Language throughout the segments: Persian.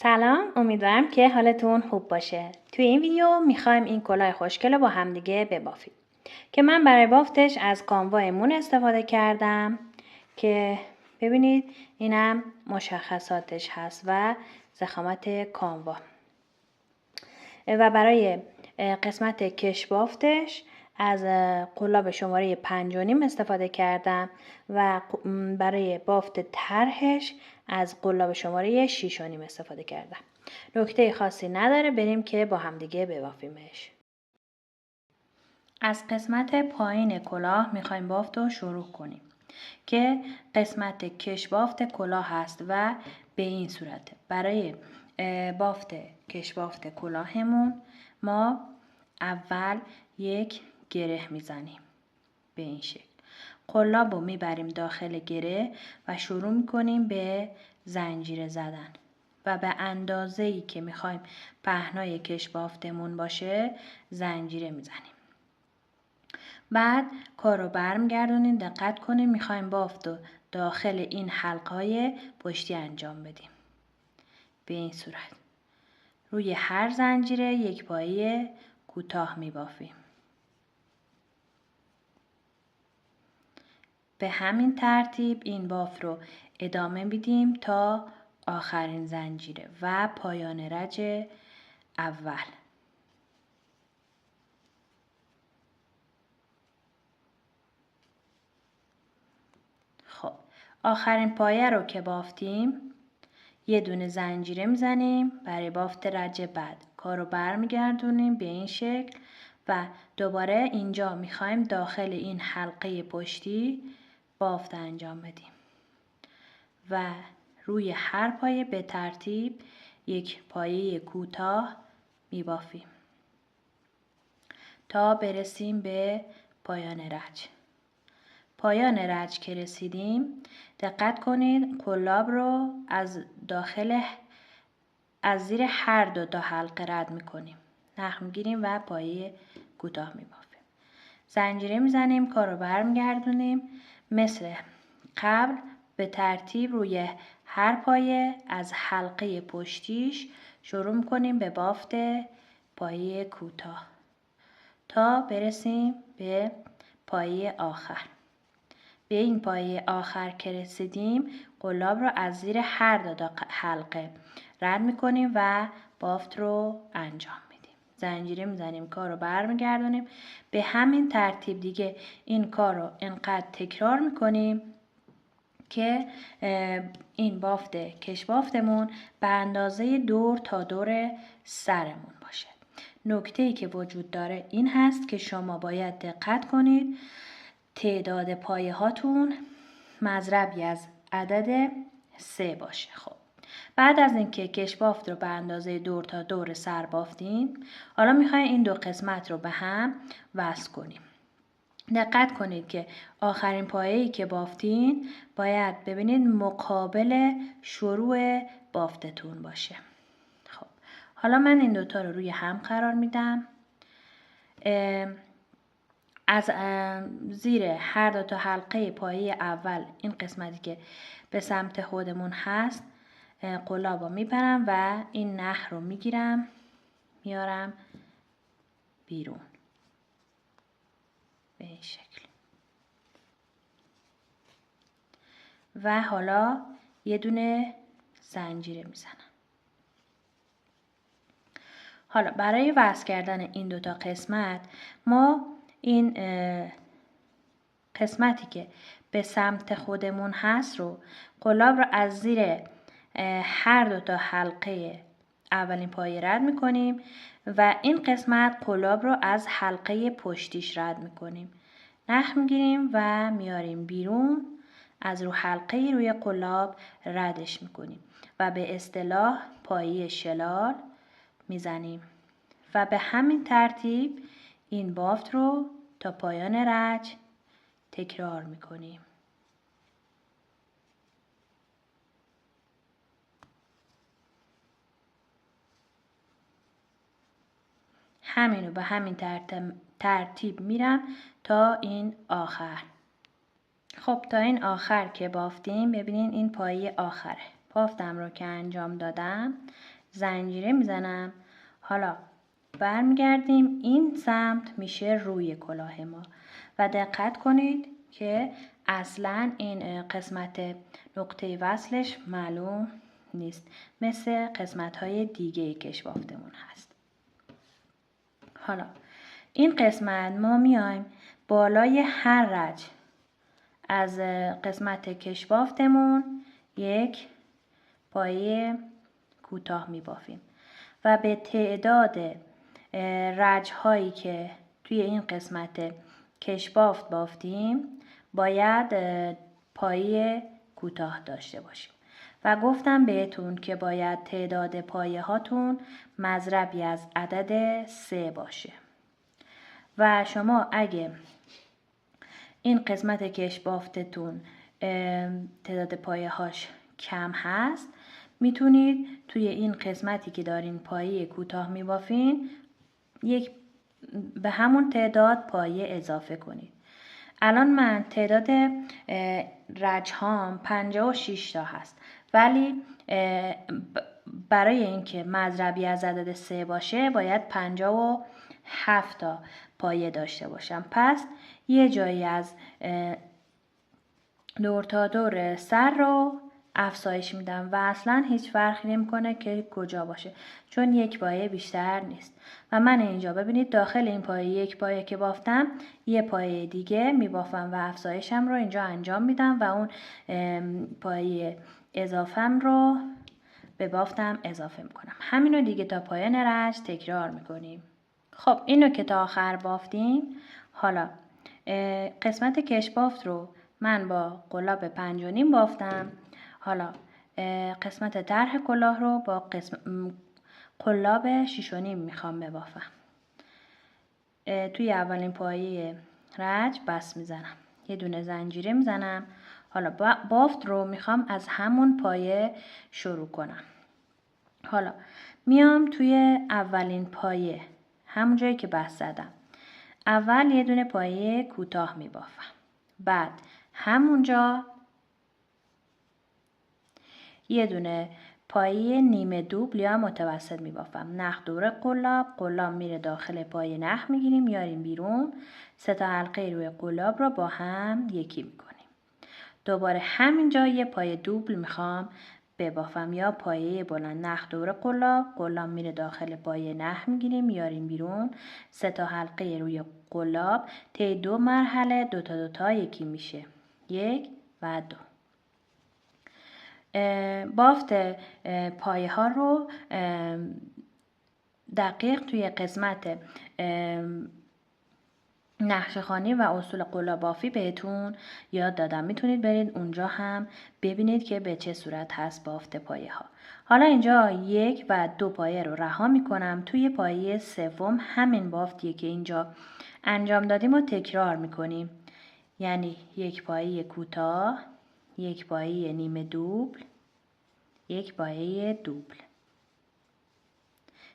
سلام، امیدوارم که حالتون خوب باشه. توی این ویدیو میخوایم این کلاه خوشگل رو با همدیگه ببافیم. که من برای بافتش از کانوا مون استفاده کردم که ببینید اینم مشخصاتش هست و ضخامت کانوا. و برای قسمت کش بافتش از قلاب شماره 5.5 استفاده کردم و برای بافت طرحش از قلاب شماره 6.5 استفاده کردم. نکته خاصی نداره، بریم که با همدیگه ببافیمش. از قسمت پایین کلاه میخوایم بافت رو شروع کنیم که قسمت کش بافت کلاه هست و به این صورته. برای بافت کش بافت کلاهمون ما اول یک گره میزنیم به این شکل. قلاب رو میبریم داخل گره و شروع میکنیم به زنجیره زدن و به اندازه‌ای که میخوایم پهنای کش بافتمون باشه زنجیره میزنیم. بعد کار رو برمیگردونیم. دقت کنیم میخوایم بافت رو داخل این حلقه‌های پشتی انجام بدیم. به این صورت روی هر زنجیره یک پایه کوتاه میبافیم. به همین ترتیب این بافت رو ادامه میدیم تا آخرین زنجیره و پایان رج اول. خب آخرین پایه رو که بافتیم یه دونه زنجیره میزنیم برای بافت رج بعد. کار رو برمیگردونیم به این شکل و دوباره اینجا میخوایم داخل این حلقه پشتی بافت انجام بدیم و روی هر پایه به ترتیب یک پایه کوتاه میبافیم تا برسیم به پایان رج. پایان رج که رسیدیم دقت کنید قلاب رو از زیر هر دو تا حلقه رد میکنیم. نخ میگیریم و پایه کوتاه میبافیم. زنجیره میزنیم، کار رو برمیگردونیم. مثل قبل به ترتیب روی هر پایه از حلقه پشتیش شروع میکنیم به بافت پایه کوتاه تا برسیم به پایه آخر. به این پایه آخر که رسیدیم قلاب رو از زیر هر دو حلقه رد میکنیم و بافت رو انجام میدیم. زنجیره میزنیم، کار رو برمیگردونیم. به همین ترتیب دیگه این کار رو انقدر تکرار میکنیم که این بافت کش بافتمون به اندازه دور تا دور سرمون باشه. نکته‌ای که وجود داره این هست که شما باید دقت کنید تعداد پایه هاتون مضربی از عدد 3 باشه. خب بعد از اینکه کش بافت رو به اندازه دور تا دور سر بافتین، حالا میخوایم این دو قسمت رو به هم وصل کنیم. دقت کنید که آخرین پایه‌ای که بافتین باید ببینید مقابل شروع بافتتون باشه. خب حالا من این دوتا رو روی هم قرار میدم. از زیر هر دو تا حلقه پایه اول این قسمتی که به سمت خودمون هست قلاب رو میبرم و این نخ رو میگیرم میارم بیرون به این شکل. و حالا یه دونه زنجیره میزنم. حالا برای وصل کردن این دوتا قسمت ما این قسمتی که به سمت خودمون هست رو قلاب رو از زیر هر دو تا حلقه اولین پایه رد میکنیم و این قسمت قلاب رو از حلقه پشتیش رد میکنیم. نخ میگیریم و میاریم بیرون، از رو حلقه روی قلاب ردش میکنیم و به اصطلاح پایه شلال میزنیم و به همین ترتیب این بافت رو تا پایان رج تکرار میکنیم. همین رو به همین ترتیب میرم تا این آخر. خب تا این آخر که بافتیم ببینین این پایه آخره. بافتم رو که انجام دادم زنجیره میزنم. حالا برمیگردیم این سمت میشه روی کلاه ما و دقت کنید که اصلا این قسمت نقطه وصلش معلوم نیست، مثل قسمت های دیگه کش بافتمون هست. حالا این قسمت ما میایم بالای هر رج از قسمت کش بافتمون یک پایه کوتاه می بافیم و به تعداد رج هایی که توی این قسمت کش بافت بافتیم باید پایه کوتاه داشته باشیم و گفتم بهتون که باید تعداد پایه هاتون مضربی از عدد 3 باشه و شما اگه این قسمت کش بافتتون تعداد پایه هاش کم هست میتونید توی این قسمتی که دارین پایه کوتاه میبافین به همون تعداد پایه اضافه کنید. الان من تعداد رج هام 56 تا هست، ولی برای اینکه مضربی از عدد 3 باشه باید 57 تا پایه داشته باشم. پس یه جایی از دور تا دور سر رو افزایش میدم و اصلا هیچ فرقی نمیکنه که کجا باشه، چون یک پایه بیشتر نیست. و من اینجا ببینید داخل این پایه یک پایه که بافتم یه پایه دیگه میبافم و افزایشم رو اینجا انجام میدم و اون پایه اضافم رو به بافتم اضافه میکنم. همینو دیگه تا پایان رج تکرار میکنیم. خب اینو که تا آخر بافتیم، حالا قسمت کش بافت رو من با قلاب 5.5 بافتم. حالا قسمت طرح کلاه رو با قلاب 6.5 میخوام ببافم. توی اولین پایه رج بس میزنم، یه دونه زنجیره میزنم. حالا بافت رو میخوام از همون پایه شروع کنم. حالا میام توی اولین پایه همون جایی که بس زدم اول یه دونه پایه کوتاه میبافم، بعد همونجا یه دونه پایه نیمه دوبل یا متوسط میبافم. نخ دور قلاب میره داخل پایه نخ میگیریم میاریم بیرون، 3 تا حلقه روی قلاب رو با هم یکی میکنیم. دوباره همینجا یه پایه دوبل میخوام ببافم یا پایه بلند. نخ دور قلاب میره داخل پایه نخ میگیریم میاریم بیرون، 3 تا حلقه روی قلاب، طی 2 مرحله 2 تا 2 تا یکی میشه 1 و 2. بافت پایه ها رو دقیق توی قسمت نقشه‌خوانی و اصول قلاب بافی بهتون یاد دادم، میتونید برید اونجا هم ببینید که به چه صورت هست بافت پایه ها. حالا اینجا 1 و 2 پایه رو رها میکنم. توی پایه سوم همین بافتیه که اینجا انجام دادیم و تکرار میکنیم، یعنی 1 پایه کوتاه، 1 پایه نیمه دوبل، 1 پایه دوبل.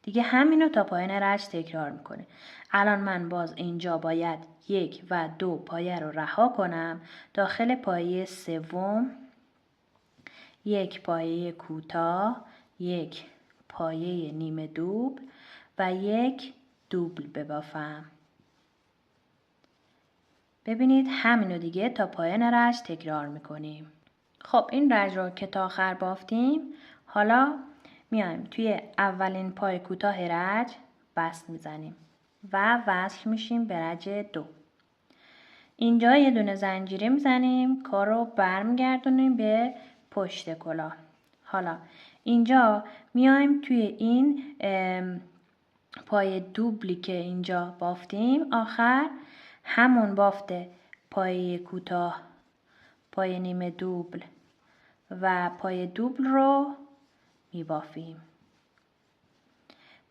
دیگه همینو تا پایان رج تکرار میکنه. الان من باز اینجا باید 1 و 2 پایه رو رها کنم. داخل پایه سوم 1 پایه کوتاه، 1 پایه نیمه دوبل و 1 دوبل ببافم. ببینید همینو دیگه تا پایان رج تکرار میکنیم. خب این رج رو که تا آخر بافتیم، حالا میایم توی اولین پای کوتاه رج بست میزنیم و وصل میشیم به رج 2. اینجا یه دونه زنجیره میزنیم، کار رو برمیگردونیم به پشت کلاه. حالا اینجا میایم توی این پای دوبلی که اینجا بافتیم آخر همون بافت پای کوتاه، پای نیمه دوبل و پای دوبل رو میبافیم.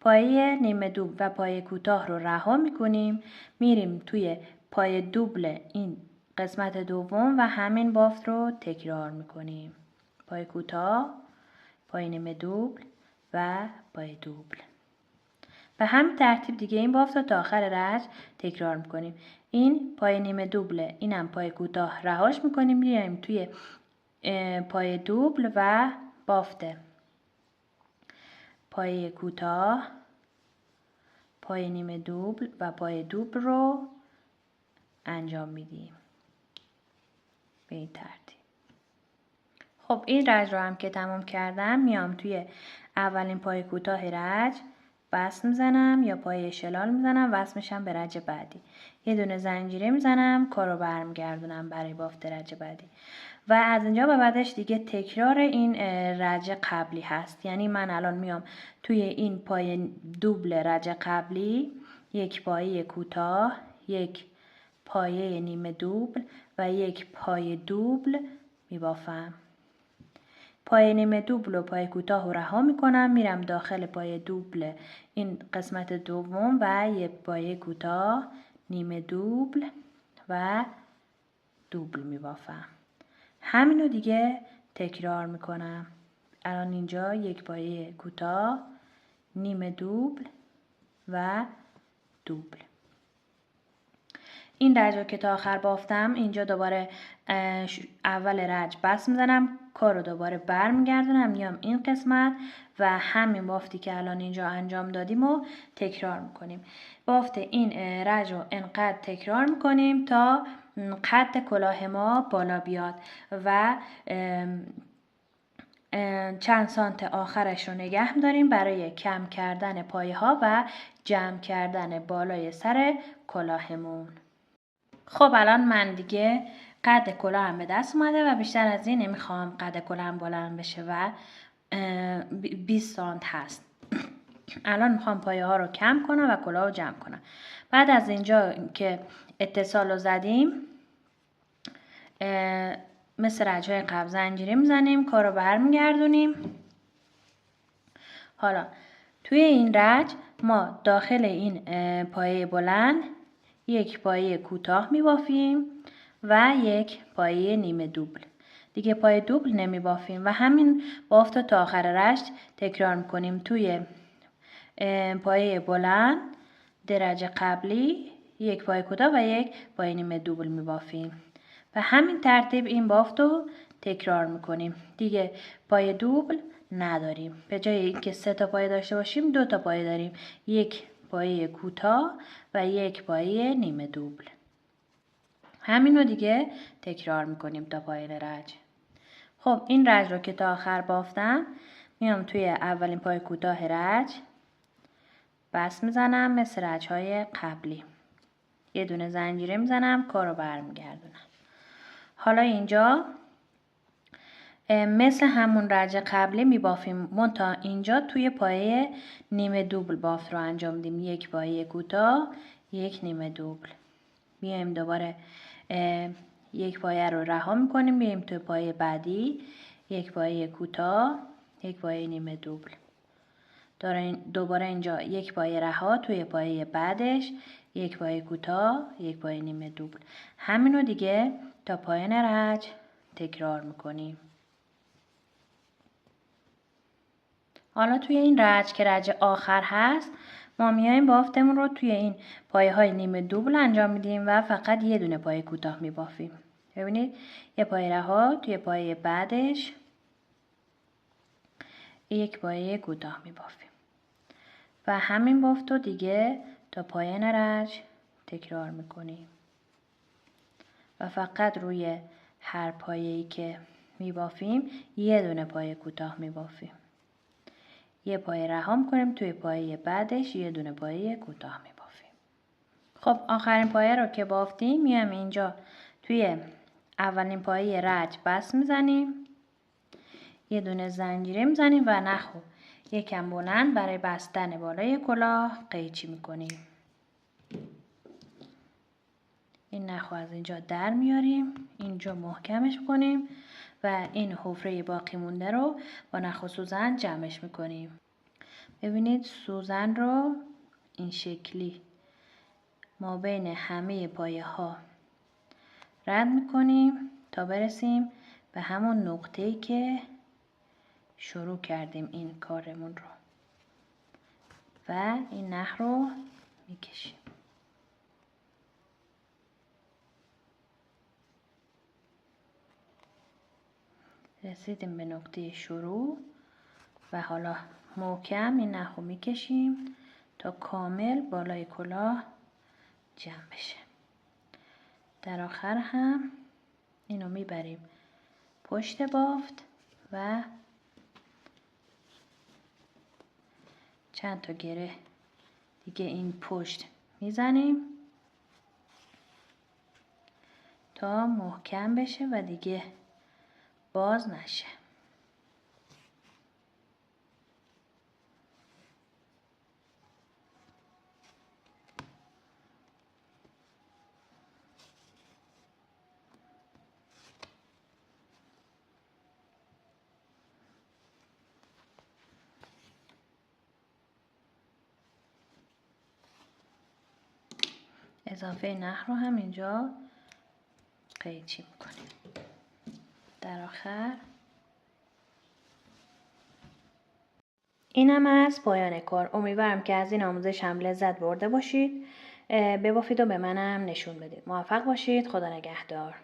پایه نیمه دوبل و پایه کوتاه رو رها میکنیم، میریم توی پای دوبل این قسمت دوم و همین بافت رو تکرار میکنیم. پای کوتاه، پای نیمه دوبل و پای دوبل. به همین ترتیب دیگه این بافت رو تا آخر رج تکرار میکنیم. این پای نیمه دوبله، اینم پای کوتاه رهاش میکنیم، میایم توی پای دوبل و بافت پایه کوتاه، پایه نیمه دوبل و پایه دوبل رو انجام میدیم به این ترتیب. خب این رج رو هم که تمام کردم میام توی اولین پایه کوتاه رج بست میزنم یا پایه شلال میزنم، وصل میشم به رج بعدی. یه دونه زنجیره میزنم، کارو برمیگردونم برای بافت رج بعدی. و از اینجا به بعدش دیگه تکرار این رج قبلی هست. یعنی من الان میام توی این پایه دوبل رج قبلی یک پایه کوتاه، یک پایه نیمه دوبل و یک پایه دوبل میبافم. پایه نیمه دوبل و پایه کوتاه رو رها میکنم، میرم داخل پایه دوبل این قسمت دوم و یک پایه کوتاه، نیمه دوبل و دوبل میبافم. همینو دیگه تکرار میکنم. الان اینجا یک پایه کوتاه، نیمه دوبل و دوبل. این رج رو که تا آخر بافتم، اینجا دوباره اول رج بست میزنم، کار رو دوباره برمیگردونم، میام این قسمت و همین بافتی که الان اینجا انجام دادیم و تکرار میکنیم. بافت این رج رو انقدر تکرار میکنیم تا قد کلاه ما بالا بیاد و چند سانت آخرش رو نگه می‌داریم برای کم کردن پایه ها و جمع کردن بالای سر کلاهمون. خب الان من دیگه قد کلاهم به دست اومده و بیشتر از این نمیخوام قد کلاهم بلند بشه و 20 سانت هست. الان میخوام پایه ها رو کم کنم و کلاه رو جمع کنم. بعد از اینجا که اتصال رو زدیم مثل رج‌های قبل زنجیره میزنیم، کار رو برمیگردونیم. حالا توی این رج ما داخل این پایه بلند یک پایه کوتاه میبافیم و یک پایه نیمه دوبل. دیگه پایه دوبل نمیبافیم و همین بافت تا آخر رج تکرار میکنیم. توی پایه بلند درجه قبلی یک پایه کوتاه و یک پایه نیمه دوبل میبافیم و همین ترتیب این بافت رو تکرار میکنیم. دیگه پایه دوبل نداریم. به جای اینکه 3 تا پایه داشته باشیم 2 تا پایه داریم، یک پایه کوتاه و یک پایه نیمه دوبل. همین رو دیگه تکرار میکنیم تا پایان رج. خب این رج رو که تا آخر بافتم، میام توی اولین پایه کوتاه رج بست میزنم مثل رج های قبلی. یه دونه زنجیره میزنم، کار رو برمیگردونم. حالا اینجا مثل همون رج قبلی میبافیم، منتها اینجا توی پایه نیمه دوبل بافت رو انجام میدیم. یک پایه کوتاه، یک نیمه دوبل. میایم دوباره یک پایه رو رها میکنیم، میایم توی پایه بعدی، یک پایه کوتاه، یک پایه نیمه دوبل. دوباره اینجا یک پایه رها، توی پایه بعدش یک پایه کوتاه، یک پایه نیمه دوبل. همینو دیگه تا پایان رج تکرار میکنیم. حالا توی این رج که رج آخر هست، ما میایم بافتمون رو توی این پایه های نیمه دوبل انجام میدیم و فقط یه دونه پایه کوتاه میبافیم. ببینید یه پایه رها، توی پایه بعدش یک پایه کوتاه میبافیم و همین بافت رو دیگه تا پایان رج تکرار میکنیم و فقط روی هر پایه‌ای که میبافیم یه دونه پایه کوتاه میبافیم. یه پایه رها میکنیم، توی پایه بعدش یه دونه پایه کوتاه میبافیم. خب آخرین پایه رو که بافتیم، میام اینجا توی اولین پایه رج بست میزنیم، یه دونه زنجیره میزنیم و نخو یکم بلند برای بستن بالای کلاه قیچی میکنیم. این نخو از اینجا در میاریم، اینجا محکمش کنیم و این حفره باقی مونده رو با نخ و سوزن جمعش میکنیم. ببینید سوزن رو این شکلی ما بین همه پایه ها رد میکنیم تا برسیم به همون نقطه‌ای که شروع کردیم این کارمون رو و این نخ رو میکشیم. رسیدیم به نقطه شروع و حالا محکم این نخ رو میکشیم تا کامل بالای کلاه جمع بشه. در آخر هم اینو میبریم پشت بافت و چند تا گره دیگه این پشت میزنیم تا محکم بشه و دیگه باز نشه. اضافه نخ رو هم اینجا قیچی میکنیم. در آخر اینم از پایان کار. امیدوارم که از این آموزش هم لذت برده باشید. ببافید و به منم نشون بدید. موفق باشید. خدا نگهدار.